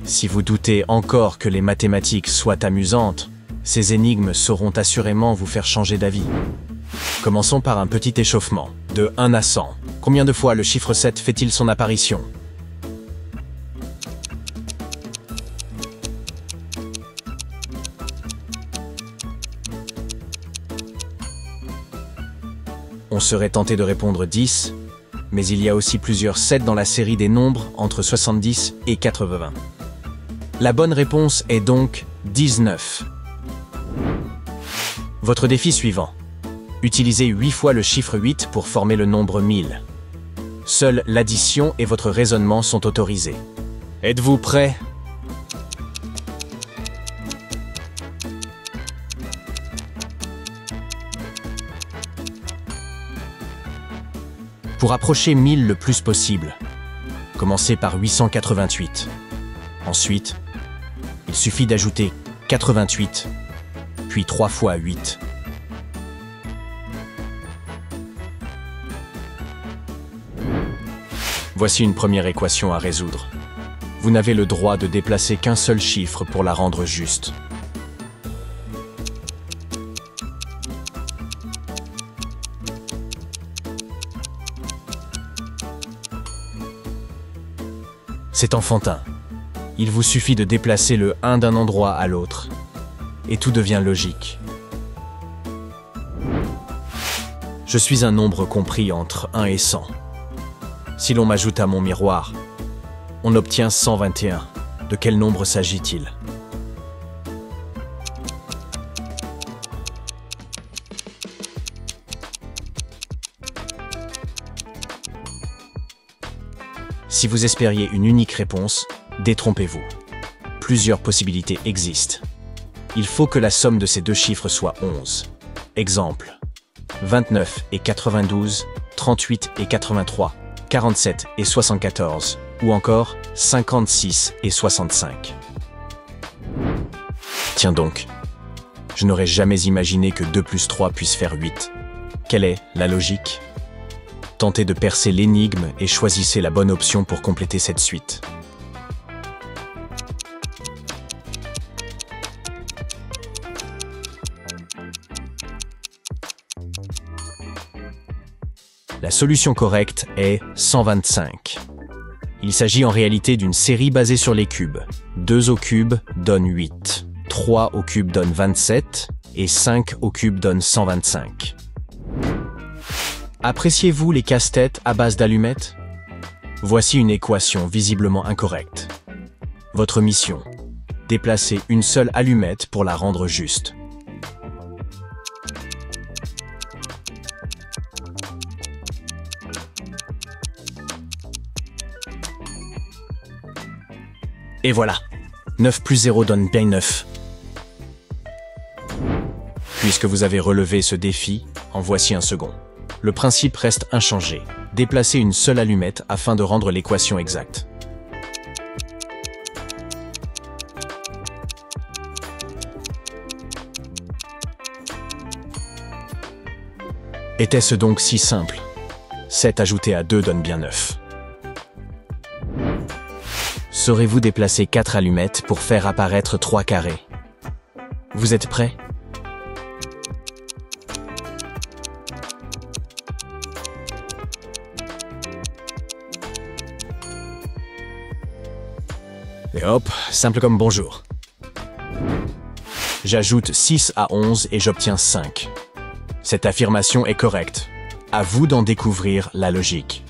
Si vous doutez encore que les mathématiques soient amusantes, ces énigmes sauront assurément vous faire changer d'avis. Commençons par un petit échauffement. De 1 à 100, combien de fois le chiffre 7 fait-il son apparition? On serait tenté de répondre 10, mais il y a aussi plusieurs 7 dans la série des nombres entre 70 et 80. La bonne réponse est donc 19. Votre défi suivant. Utilisez 8 fois le chiffre 8 pour former le nombre 1000. Seule l'addition et votre raisonnement sont autorisés. Êtes-vous prêts? Pour approcher 1000 le plus possible, commencez par 888. Ensuite, il suffit d'ajouter 88, puis 3 fois 8. Voici une première équation à résoudre. Vous n'avez le droit de déplacer qu'un seul chiffre pour la rendre juste. C'est enfantin. Il vous suffit de déplacer le 1 d'un endroit à l'autre, et tout devient logique. Je suis un nombre compris entre 1 et 100. Si l'on m'ajoute à mon miroir, on obtient 121. De quel nombre s'agit-il? Si vous espériez une unique réponse, détrompez-vous. Plusieurs possibilités existent. Il faut que la somme de ces deux chiffres soit 11. Exemple, 29 et 92, 38 et 83, 47 et 74, ou encore 56 et 65. Tiens donc, je n'aurais jamais imaginé que 2 plus 3 puisse faire 8. Quelle est la logique? Tentez de percer l'énigme et choisissez la bonne option pour compléter cette suite. La solution correcte est 125. Il s'agit en réalité d'une série basée sur les cubes. 2 au cube donne 8, 3 au cube donne 27 et 5 au cube donne 125. Appréciez-vous les casse-têtes à base d'allumettes? Voici une équation visiblement incorrecte. Votre mission, déplacer une seule allumette pour la rendre juste. Et voilà, 9 plus 0 donne bien 9. Puisque vous avez relevé ce défi, en voici un second. Le principe reste inchangé. Déplacez une seule allumette afin de rendre l'équation exacte. Était-ce donc si simple? 7 ajouté à 2 donne bien 9. Saurez-vous déplacer 4 allumettes pour faire apparaître 3 carrés? Vous êtes prêts? Et hop, simple comme bonjour. J'ajoute 6 à 11 et j'obtiens 5. Cette affirmation est correcte. À vous d'en découvrir la logique.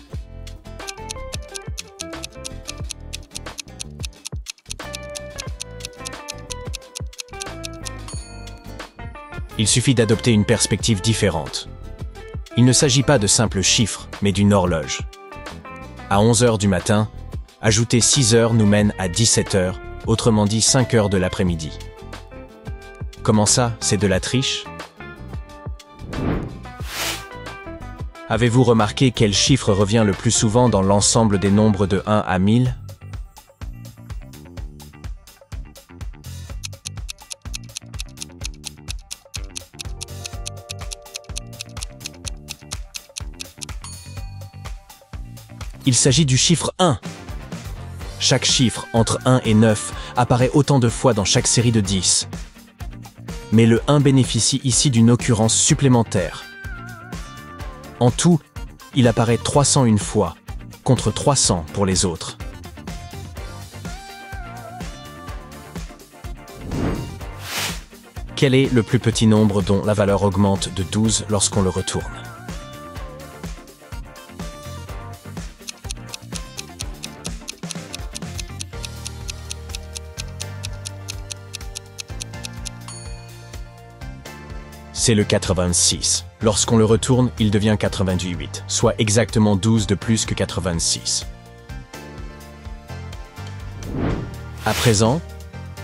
Il suffit d'adopter une perspective différente. Il ne s'agit pas de simples chiffres, mais d'une horloge. À 11 h du matin, ajouter 6 heures nous mène à 17 h, autrement dit 5 heures de l'après-midi. Comment ça, c'est de la triche? Avez-vous remarqué quel chiffre revient le plus souvent dans l'ensemble des nombres de 1 à 1000? Il s'agit du chiffre 1. chaque chiffre entre 1 et 9 apparaît autant de fois dans chaque série de 10. Mais le 1 bénéficie ici d'une occurrence supplémentaire. En tout, il apparaît 301 fois, contre 300 pour les autres. Quel est le plus petit nombre dont la valeur augmente de 12 lorsqu'on le retourne? C'est le 86. Lorsqu'on le retourne, il devient 98, soit exactement 12 de plus que 86. À présent,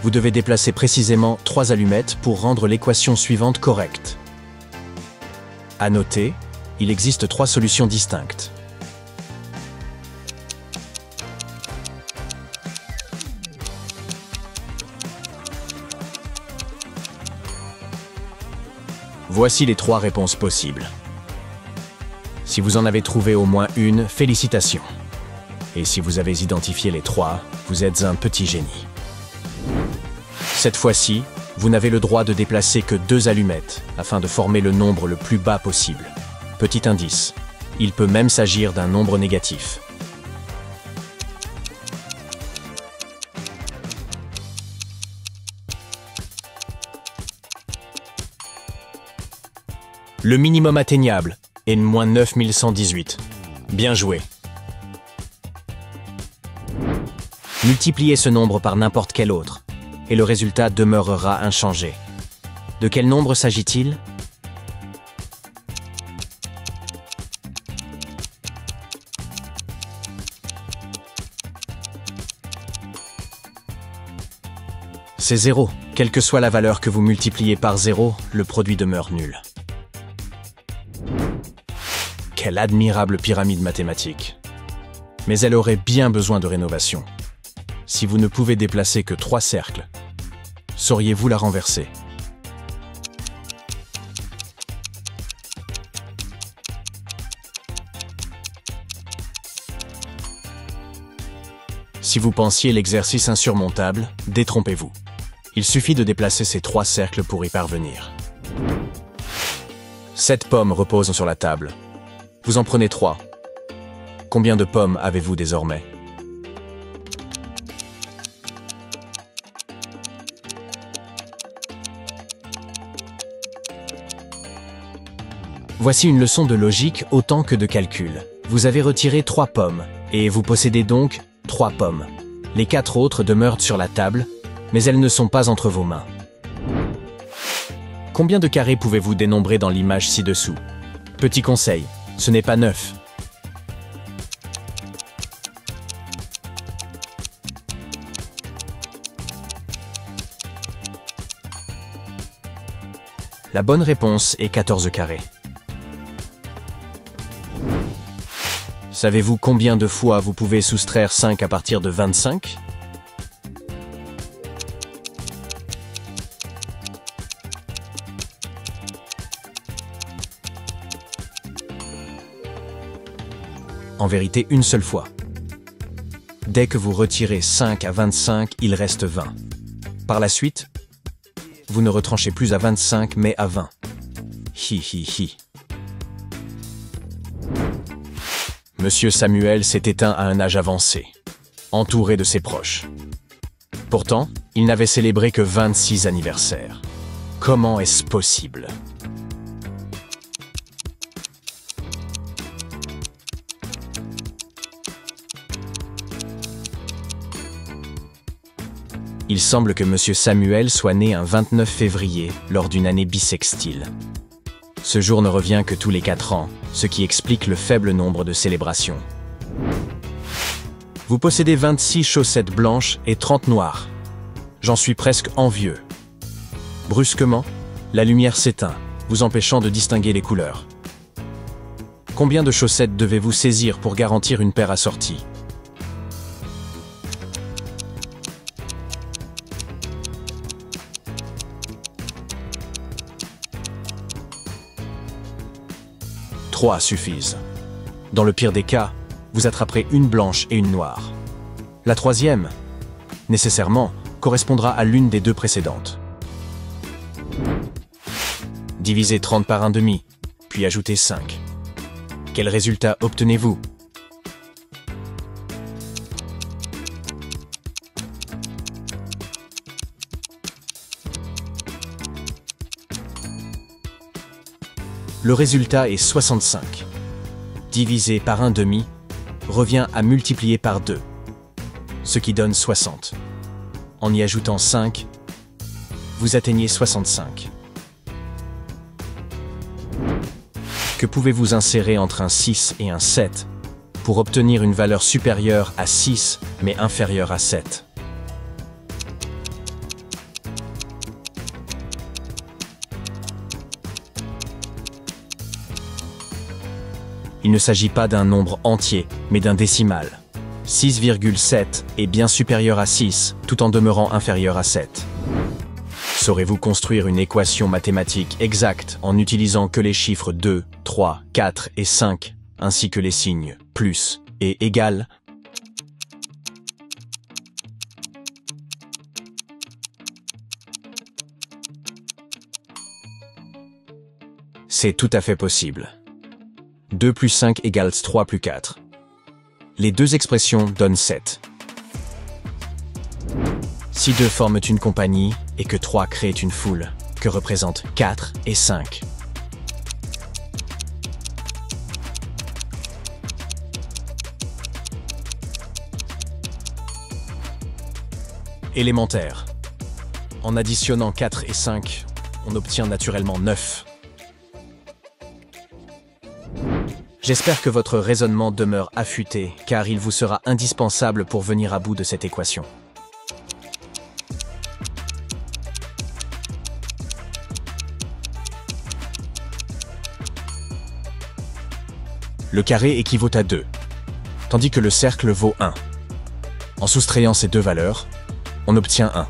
vous devez déplacer précisément 3 allumettes pour rendre l'équation suivante correcte. À noter, il existe 3 solutions distinctes. Voici les 3 réponses possibles. Si vous en avez trouvé au moins une, félicitations. Et si vous avez identifié les 3, vous êtes un petit génie. Cette fois-ci, vous n'avez le droit de déplacer que 2 allumettes afin de former le nombre le plus bas possible. Petit indice, il peut même s'agir d'un nombre négatif. Le minimum atteignable est moins 9118. Bien joué. Multipliez ce nombre par n'importe quel autre, et le résultat demeurera inchangé. De quel nombre s'agit-il? C'est 0. Quelle que soit la valeur que vous multipliez par 0, le produit demeure nul. Quelle admirable pyramide mathématique. Mais elle aurait bien besoin de rénovation. Si vous ne pouvez déplacer que 3 cercles, sauriez-vous la renverser? Si vous pensiez l'exercice insurmontable, détrompez-vous. Il suffit de déplacer ces 3 cercles pour y parvenir. 7 pommes reposent sur la table. Vous en prenez 3. Combien de pommes avez-vous désormais? Voici une leçon de logique autant que de calcul. Vous avez retiré 3 pommes, et vous possédez donc 3 pommes. Les 4 autres demeurent sur la table, mais elles ne sont pas entre vos mains. Combien de carrés pouvez-vous dénombrer dans l'image ci-dessous? Petit conseil, ce n'est pas 9. La bonne réponse est 14 carrés. Savez-vous combien de fois vous pouvez soustraire 5 à partir de 25? En vérité, une seule fois. Dès que vous retirez 5 à 25, il reste 20. Par la suite, vous ne retranchez plus à 25 mais à 20. Hi hi hi. Monsieur Samuel s'est éteint à un âge avancé, entouré de ses proches. Pourtant, il n'avait célébré que 26 anniversaires. Comment est-ce possible? Il semble que Monsieur Samuel soit né un 29 février lors d'une année bissextile. Ce jour ne revient que tous les 4 ans, ce qui explique le faible nombre de célébrations. Vous possédez 26 chaussettes blanches et 30 noires. J'en suis presque envieux. Brusquement, la lumière s'éteint, vous empêchant de distinguer les couleurs. Combien de chaussettes devez-vous saisir pour garantir une paire assortie? Trois suffisent. Dans le pire des cas, vous attraperez une blanche et une noire. La troisième, nécessairement, correspondra à l'une des deux précédentes. Divisez 30 par 1/2, puis ajoutez 5. Quel résultat obtenez-vous? Le résultat est 65. Divisé par 1/2 revient à multiplier par 2, ce qui donne 60. En y ajoutant 5, vous atteignez 65. Que pouvez-vous insérer entre un 6 et un 7 pour obtenir une valeur supérieure à 6 mais inférieure à 7? Il ne s'agit pas d'un nombre entier, mais d'un décimal. 6,7 est bien supérieur à 6, tout en demeurant inférieur à 7. Saurez-vous construire une équation mathématique exacte en n'utilisant que les chiffres 2, 3, 4 et 5, ainsi que les signes plus et égal? C'est tout à fait possible. 2 plus 5 égale 3 plus 4. Les deux expressions donnent 7. Si 2 forment une compagnie et que 3 créent une foule, que représentent 4 et 5? Élémentaire. En additionnant 4 et 5, on obtient naturellement 9. J'espère que votre raisonnement demeure affûté, car il vous sera indispensable pour venir à bout de cette équation. Le carré équivaut à 2, tandis que le cercle vaut 1. En soustrayant ces deux valeurs, on obtient 1.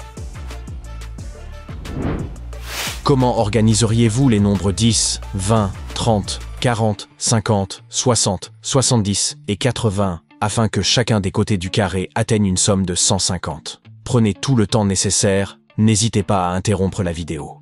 Comment organiseriez-vous les nombres 10, 20, 30, 40, 50, 60, 70 et 80 afin que chacun des côtés du carré atteigne une somme de 150? Prenez tout le temps nécessaire, n'hésitez pas à interrompre la vidéo.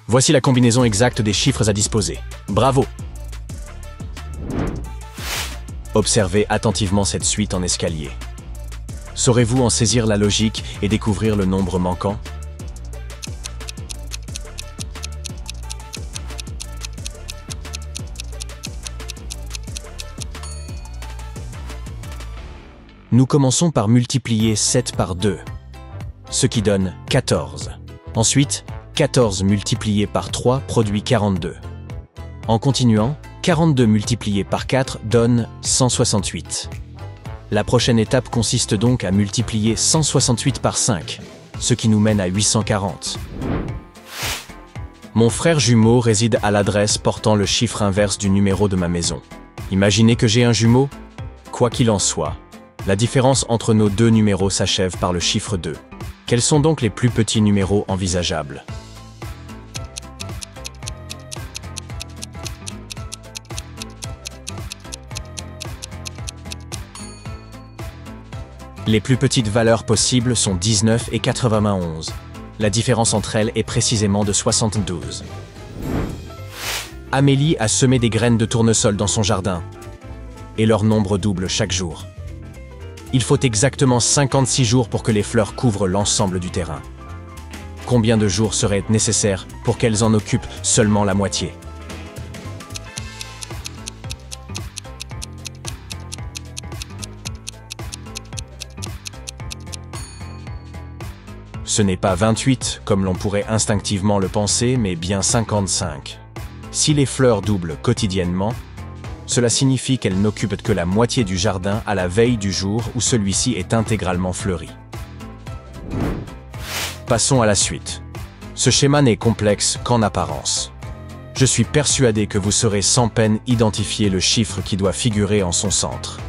Voici la combinaison exacte des chiffres à disposer. Bravo! Observez attentivement cette suite en escalier. Saurez-vous en saisir la logique et découvrir le nombre manquant? Nous commençons par multiplier 7 par 2, ce qui donne 14. Ensuite, 14 multiplié par 3 produit 42. En continuant, 42 multiplié par 4 donne 168. La prochaine étape consiste donc à multiplier 168 par 5, ce qui nous mène à 840. Mon frère jumeau réside à l'adresse portant le chiffre inverse du numéro de ma maison. Imaginez que j'ai un jumeau? Quoi qu'il en soit, la différence entre nos deux numéros s'achève par le chiffre 2. Quels sont donc les plus petits numéros envisageables? Les plus petites valeurs possibles sont 19 et 91. La différence entre elles est précisément de 72. Amélie a semé des graines de tournesol dans son jardin, et leur nombre double chaque jour. Il faut exactement 56 jours pour que les fleurs couvrent l'ensemble du terrain. Combien de jours seraient nécessaires pour qu'elles en occupent seulement la moitié? Ce n'est pas 28, comme l'on pourrait instinctivement le penser, mais bien 55. Si les fleurs doublent quotidiennement, cela signifie qu'elles n'occupent que la moitié du jardin à la veille du jour où celui-ci est intégralement fleuri. Passons à la suite. Ce schéma n'est complexe qu'en apparence. Je suis persuadé que vous saurez sans peine identifier le chiffre qui doit figurer en son centre.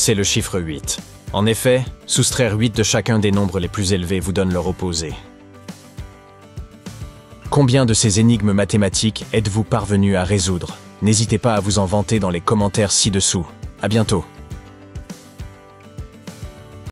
C'est le chiffre 8. En effet, soustraire 8 de chacun des nombres les plus élevés vous donne leur opposé. Combien de ces énigmes mathématiques êtes-vous parvenu à résoudre? N'hésitez pas à vous en vanter dans les commentaires ci-dessous. À bientôt.